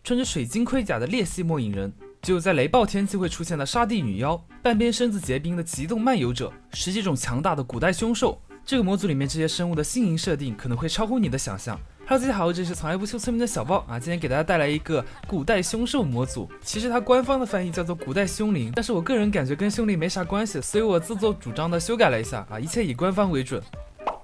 穿着水晶盔甲的裂隙末影人，只有在雷暴天气会出现的沙地女妖，半边身子结冰的极冻漫游者，10几种强大的古代凶兽。这个模组里面这些生物的新颖设定可能会超乎你的想象。Hello， 大家好，这是从来不修村民的小豹啊，今天给大家带来一个古代凶兽模组。其实它官方的翻译叫做古代凶灵，但是我个人感觉跟凶灵没啥关系，所以我自作主张的修改了一下啊，一切以官方为准。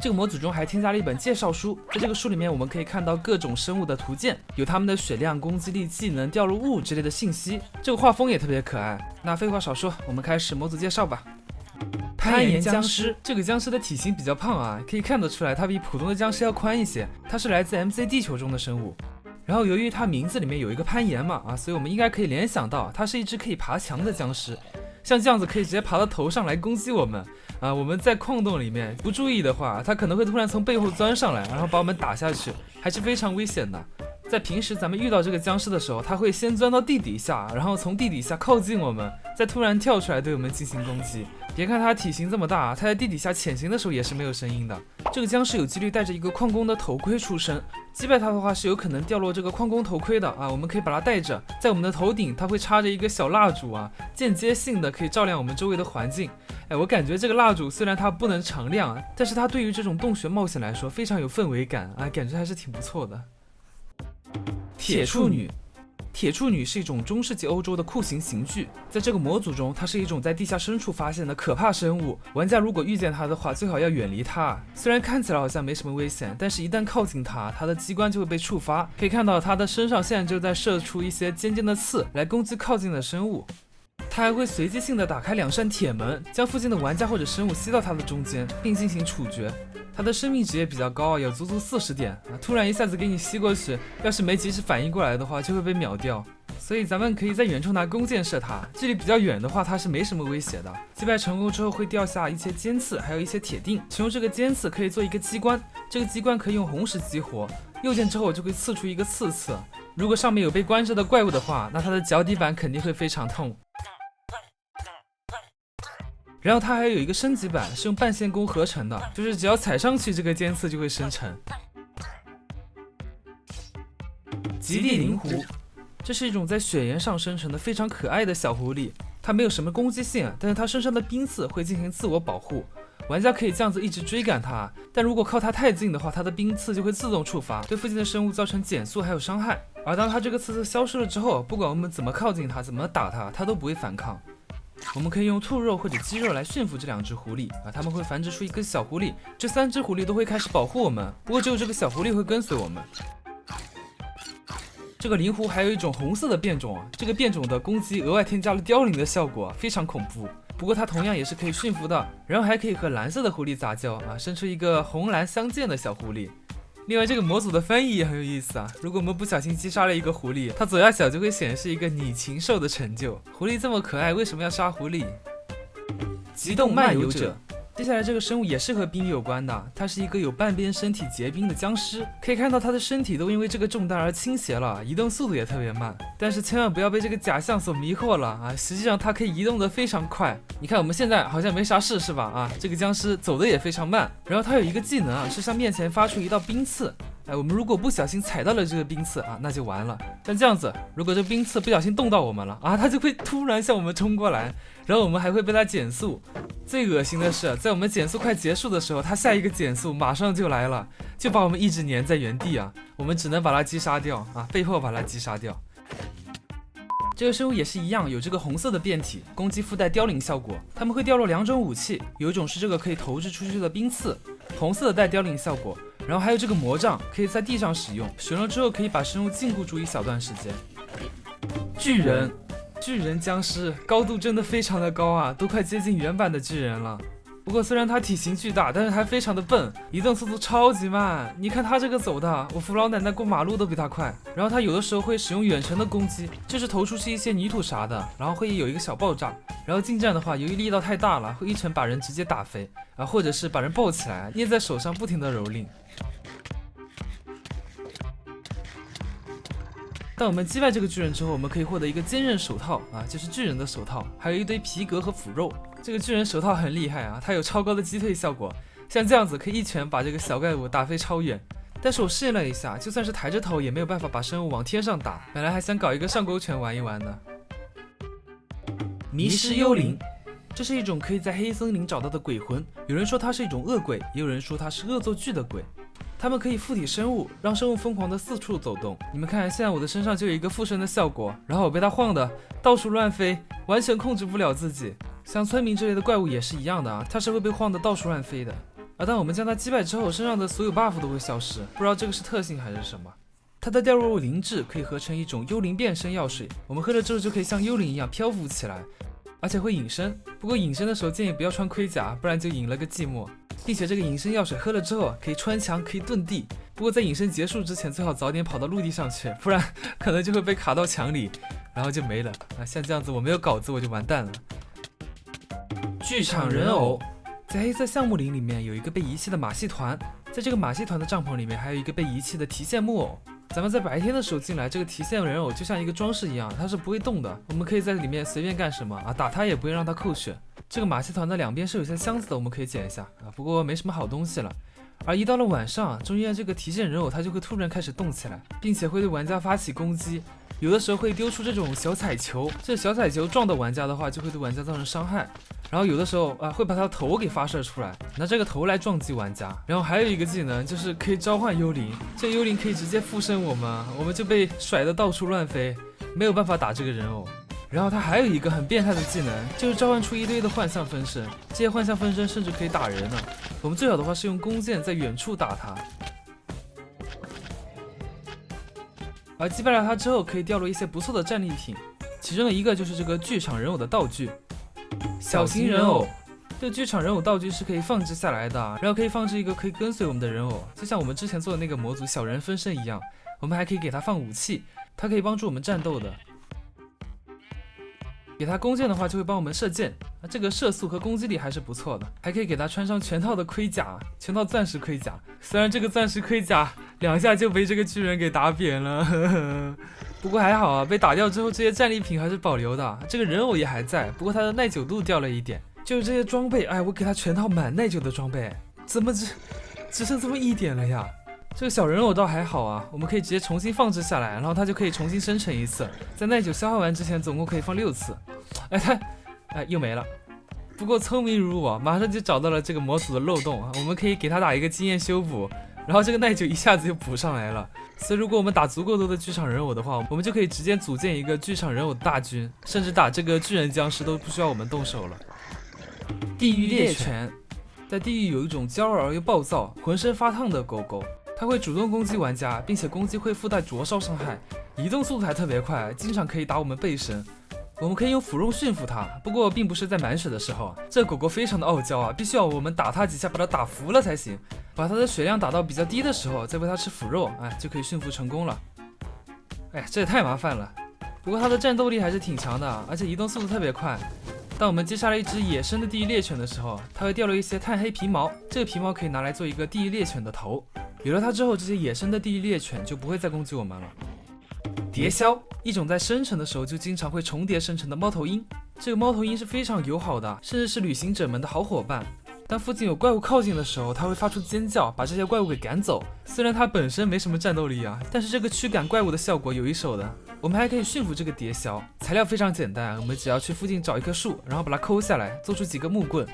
这个模组中还添加了一本介绍书，在这个书里面我们可以看到各种生物的图鉴，有它们的血量、攻击力、技能、掉落物之类的信息。这个画风也特别可爱。那废话少说，我们开始模组介绍吧。攀岩僵尸，这个僵尸的体型比较胖啊，可以看得出来它比普通的僵尸要宽一些。它是来自 MC 地球中的生物，然后由于它名字里面有一个攀岩嘛所以我们应该可以联想到它是一只可以爬墙的僵尸。像这样子可以直接爬到头上来攻击我们我们在矿洞里面不注意的话，它可能会突然从背后钻上来，然后把我们打下去，还是非常危险的。在平时咱们遇到这个僵尸的时候，它会先钻到地底下，然后从地底下靠近我们，再突然跳出来对我们进行攻击。别看它体型这么大，它在地底下潜行的时候也是没有声音的。这个僵尸有几率带着一个矿工的头盔出生，击败它的话是有可能掉落这个矿工头盔的我们可以把它带着，在我们的头顶它会插着一个小蜡烛间接性的可以照亮我们周围的环境。我感觉这个蜡烛虽然它不能常亮但是它对于这种洞穴冒险来说非常有氛围感感觉还是挺不错的。铁处女，铁处女是一种中世纪欧洲的酷刑刑具，在这个模组中，它是一种在地下深处发现的可怕生物。玩家如果遇见它的话，最好要远离它。虽然看起来好像没什么危险，但是一旦靠近它，它的机关就会被触发。可以看到它的身上现在就在射出一些尖尖的刺来攻击靠近的生物。它还会随机性的打开2扇铁门，将附近的玩家或者生物吸到它的中间，并进行处决。它的生命值也比较高有足足40点突然一下子给你吸过去，要是没及时反应过来的话，就会被秒掉。所以咱们可以在远处拿弓箭射它，距离比较远的话，它是没什么威胁的。击败成功之后会掉下一些尖刺，还有一些铁锭。使用这个尖刺可以做一个机关，这个机关可以用红石激活，右键之后就会刺出一个刺。如果上面有被关着的怪物的话，那它的脚底板肯定会非常痛。然后它还有一个升级版，是用半线弓合成的，就是只要踩上去，这个尖刺就会生成。极地灵狐，这是一种在雪岩上生成的非常可爱的小狐狸，它没有什么攻击性但是它身上的冰刺会进行自我保护。玩家可以这样子一直追赶它，但如果靠它太近的话，它的冰刺就会自动触发，对附近的生物造成减速还有伤害。而当它这个刺消失了之后，不管我们怎么靠近它，怎么打它，它都不会反抗。我们可以用兔肉或者鸡肉来驯服这2只狐狸它们会繁殖出一个小狐狸，这3只狐狸都会开始保护我们，不过只有这个小狐狸会跟随我们。这个灵狐还有一种红色的变种这个变种的攻击额外添加了凋零的效果非常恐怖。不过它同样也是可以驯服的，然后还可以和蓝色的狐狸杂交生出一个红蓝相间的小狐狸。另外这个模组的翻译也很有意思如果我们不小心击杀了一个狐狸，它左下角就会显示一个你禽兽的成就。狐狸这么可爱，为什么要杀狐狸？极冻漫游者，接下来这个生物也是和冰有关的，它是一个有半边身体结冰的僵尸。可以看到它的身体都因为这个重担而倾斜了，移动速度也特别慢，但是千万不要被这个假象所迷惑了实际上它可以移动得非常快。你看我们现在好像没啥事是吧这个僵尸走的也非常慢，然后它有一个技能是向面前发出一道冰刺我们如果不小心踩到了这个冰刺那就完了。但这样子，如果这冰刺不小心冻到我们了它就会突然向我们冲过来，然后我们还会被它减速。最恶心的是，在我们减速快结束的时候，它下一个减速马上就来了，就把我们一直粘在原地我们只能把它击杀掉被迫把它击杀掉。这个生物也是一样，有这个红色的变体，攻击附带凋零效果。它们会掉落2种武器，有一种是这个可以投掷出去的冰刺，红色的带凋零效果，然后还有这个魔杖，可以在地上使用，使用了之后可以把生物禁锢住一小段时间。巨人僵尸高度真的非常的高都快接近原版的巨人了。不过虽然它体型巨大，但是它非常的笨，移动速度超级慢。你看它这个走的，我扶老奶奶过马路都比它快。然后它有的时候会使用远程的攻击，就是投出去一些泥土啥的，然后会有一个小爆炸。然后近战的话，由于力道太大了，会一拳把人直接打飞或者是把人抱起来捏在手上不停的蹂躏。当我们击败这个巨人之后，我们可以获得一个坚韧手套就是巨人的手套，还有一堆皮革和腐肉。这个巨人手套很厉害它有超高的击退效果，像这样子可以一拳把这个小怪物打飞超远。但是我试验了一下，就算是抬着头也没有办法把生物往天上打。本来还想搞一个上勾拳玩一玩呢。迷失幽灵，这是一种可以在黑森林找到的鬼魂，有人说它是一种恶鬼，也有人说它是恶作剧的鬼。它们可以附体生物，让生物疯狂的四处走动。你们看，现在我的身上就有一个附身的效果，然后我被它晃的到处乱飞，完全控制不了自己。像村民之类的怪物也是一样的啊，它是会被晃的到处乱飞的。当我们将它击败之后，身上的所有 buff 都会消失，不知道这个是特性还是什么。它的掉落物灵质可以合成一种幽灵变身药水，我们喝了之后就可以像幽灵一样漂浮起来，而且会隐身。不过隐身的时候建议不要穿盔甲，不然就隐了个寂寞。并且这个隐身药水喝了之后可以穿墙，可以遁地。不过在隐身结束之前，最好早点跑到陆地上去，不然可能就会被卡到墙里，然后就没了。像这样子我没有稿子我就完蛋了。剧场人偶，在黑色橡木林里面有一个被遗弃的马戏团，在这个马戏团的帐篷里面还有一个被遗弃的提线木偶。咱们在白天的时候进来，这个提线人偶就像一个装饰一样，它是不会动的，我们可以在里面随便干什么啊，打它也不会让它扣血。这个马戏团的两边是有些箱子的，我们可以捡一下啊，不过没什么好东西了。而一到了晚上，中间这个提线人偶它就会突然开始动起来，并且会对玩家发起攻击，有的时候会丢出这种小彩球，这小彩球撞到玩家的话就会对玩家造成伤害。然后有的时候会把他的头给发射出来，拿这个头来撞击玩家。然后还有一个技能就是可以召唤幽灵，这幽灵可以直接附身我们就被甩得到处乱飞，没有办法打这个人偶。然后他还有一个很变态的技能，就是召唤出一堆的幻象分身，这些幻象分身甚至可以打人呢。我们最好的话是用弓箭在远处打他，而击败了他之后可以掉落一些不错的战利品，其中的一个就是这个剧场人偶的道具。小型人偶，这个剧场人偶道具是可以放置下来的，然后可以放置一个可以跟随我们的人偶，就像我们之前做的那个模组小人分身一样。我们还可以给它放武器，它可以帮助我们战斗的。给它弓箭的话就会帮我们射箭，这个射速和攻击力还是不错的。还可以给它穿上全套的盔甲，全套钻石盔甲。虽然这个钻石盔甲2下就被这个巨人给打扁了，不过还好啊，被打掉之后这些战利品还是保留的，这个人偶也还在，不过它的耐久度掉了一点。就是这些装备，我给它全套满耐久的装备，怎么只剩这么一点了呀？这个小人偶倒还好啊，我们可以直接重新放置下来，然后它就可以重新生成一次，在耐久消耗完之前总共可以放6次。又没了。不过聪明如我，马上就找到了这个模组的漏洞啊，我们可以给它打一个经验修补，然后这个耐久一下子就补上来了。所以如果我们打足够多的剧场人偶的话，我们就可以直接组建一个剧场人偶大军，甚至打这个巨人僵尸都不需要我们动手了。地狱猎犬，在地狱有一种骄傲而又暴躁、浑身发烫的狗狗，它会主动攻击玩家，并且攻击会附带灼烧伤害，移动速度还特别快，经常可以打我们背身。我们可以用腐肉驯服它，不过并不是在满血的时候。这狗狗非常的傲娇啊，必须要我们打它几下把它打服了才行，把它的血量打到比较低的时候再喂它吃腐肉，就可以驯服成功了。这也太麻烦了。不过它的战斗力还是挺强的，而且移动速度特别快。当我们接下来一只野生的地狱猎犬的时候，它会掉落一些炭黑皮毛，这个皮毛可以拿来做一个地狱猎犬的头。有了它之后，这些野生的地狱猎犬就不会再攻击我们了。蝶枭，一种在生成的时候就经常会重叠生成的猫头鹰。这个猫头鹰是非常友好的，甚至是旅行者们的好伙伴。当附近有怪物靠近的时候，它会发出尖叫，把这些怪物给赶走。虽然它本身没什么战斗力啊，但是这个驱赶怪物的效果有一手的。我们还可以驯服这个蝶枭，材料非常简单，我们只要去附近找一棵树，然后把它抠下来，做出几个木棍，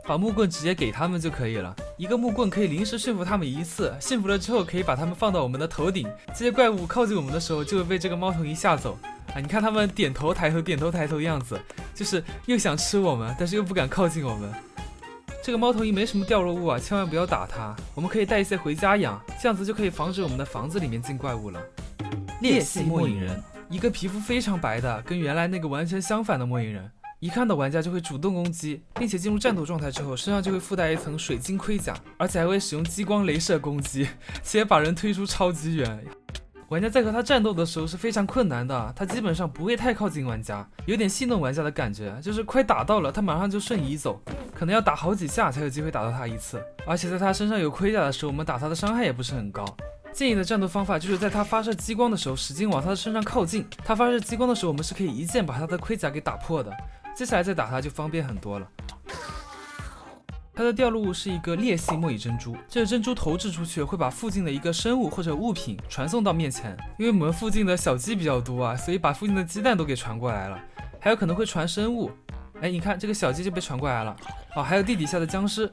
把木棍直接给他们就可以了。一个木棍可以临时驯服他们一次，驯服了之后可以把他们放到我们的头顶，这些怪物靠近我们的时候就会被这个猫头鹰吓走。你看他们点头抬头点头抬头的样子，就是又想吃我们，但是又不敢靠近我们。这个猫头鹰没什么掉落物啊，千万不要打它。我们可以带一些回家养，这样子就可以防止我们的房子里面进怪物了。裂隙末影人，一个皮肤非常白的，跟原来那个完全相反的末影人。一看到玩家就会主动攻击，并且进入战斗状态之后，身上就会附带一层水晶盔甲，而且还会使用激光镭射攻击，直接把人推出超级远。玩家在和他战斗的时候是非常困难的，他基本上不会太靠近玩家，有点戏弄玩家的感觉，就是快打到了，他马上就瞬移走，可能要打好几下才有机会打到他一次。而且在他身上有盔甲的时候，我们打他的伤害也不是很高。建议的战斗方法就是在他发射激光的时候，使劲往他的身上靠近。他发射激光的时候，我们是可以一剑把他的盔甲给打破的。接下来再打他就方便很多了。它的掉落物是一个裂隙莫乙珍珠，这个珍珠投掷出去会把附近的一个生物或者物品传送到面前。因为我们附近的小鸡比较多啊，所以把附近的鸡蛋都给传过来了，还有可能会传生物。哎，你看这个小鸡就被传过来了。哦，还有地底下的僵尸，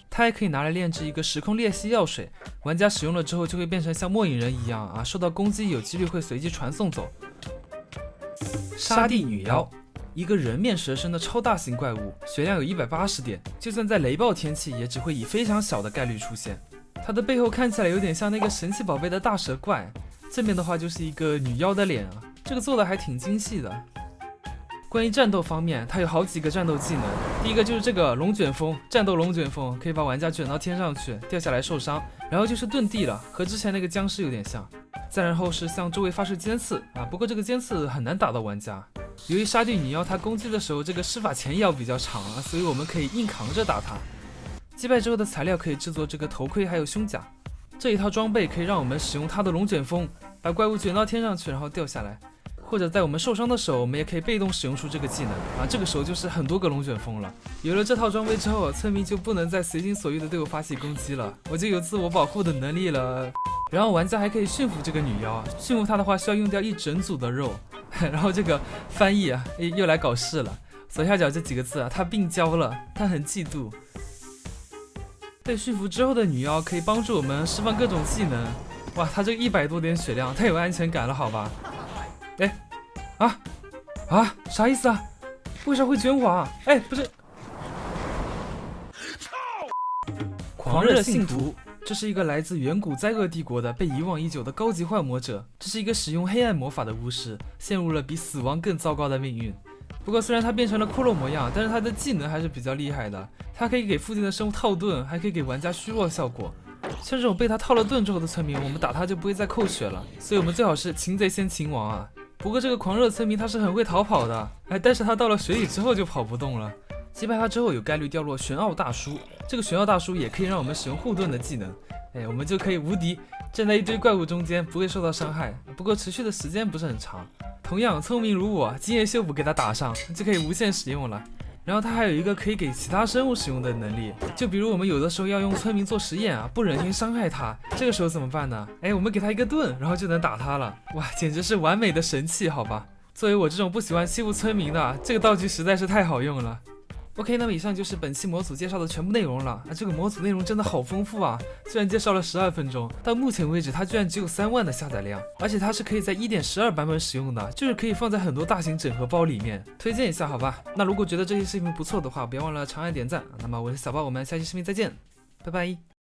它还可以拿来炼制一个时空裂隙药水，玩家使用了之后就会变成像末影人一样啊，受到攻击有几率会随机传送走。沙地女妖，一个人面蛇身的超大型怪物，血量有180点，就算在雷暴天气也只会以非常小的概率出现。它的背后看起来有点像那个神奇宝贝的大蛇怪，正面的话就是一个女妖的脸啊，这个做的还挺精细的。关于战斗方面，它有好几个战斗技能。第一个就是这个龙卷风，战斗龙卷风可以把玩家卷到天上去，掉下来受伤。然后就是遁地了，和之前那个僵尸有点像。再然后是向周围发射尖刺啊，不过这个尖刺很难打到玩家。由于沙地女妖她攻击的时候这个施法前摇比较长啊，所以我们可以硬扛着打她。击败之后的材料可以制作这个头盔还有胸甲。这一套装备可以让我们使用它的龙卷风，把怪物卷到天上去，然后掉下来。或者在我们受伤的时候，我们也可以被动使用出这个技能啊，这个时候就是很多个龙卷风了。有了这套装备之后，村民就不能再随心所欲的对我发起攻击了，我就有自我保护的能力了。然后玩家还可以驯服这个女妖，驯服她的话需要用掉一整组的肉。然后这个翻译啊，又来搞事了。左下角这几个字啊，她病娇了，她很嫉妒。被驯服之后的女妖可以帮助我们释放各种技能。哇，她这个100多点血量，太有安全感了，好吧？哎，啥意思啊？为啥会卷我啊？哎，不是，狂热信徒，这是一个来自远古灾厄帝国的被遗忘已久的高级幻魔者，这是一个使用黑暗魔法的巫师，陷入了比死亡更糟糕的命运。不过虽然他变成了骷髅模样，但是他的技能还是比较厉害的，他可以给附近的生物套盾，还可以给玩家虚弱效果。像这种被他套了盾之后的村民，我们打他就不会再扣血了，所以我们最好是擒贼先擒王啊。不过这个狂热村民他是很会逃跑的，但是他到了水里之后就跑不动了。击败他之后有概率掉落玄奥大叔，这个玄奥大叔也可以让我们使用护盾的技能，我们就可以无敌，站在一堆怪物中间不会受到伤害，不过持续的时间不是很长。同样聪明如我，经验修补给他打上就可以无限使用了。然后它还有一个可以给其他生物使用的能力，就比如我们有的时候要用村民做实验啊，不忍心伤害它，这个时候怎么办呢？我们给它一个盾，然后就能打它了。哇，简直是完美的神器，好吧？作为我这种不喜欢欺负村民的，这个道具实在是太好用了。OK， 那么以上就是本期模组介绍的全部内容了。这个模组内容真的好丰富啊！虽然介绍了12分钟，到目前为止它居然只有3万的下载量，而且它是可以在 1.12 版本使用的，就是可以放在很多大型整合包里面，推荐一下好吧？那如果觉得这期视频不错的话，别忘了长按点赞。那么我是小豹，我们下期视频再见，拜拜。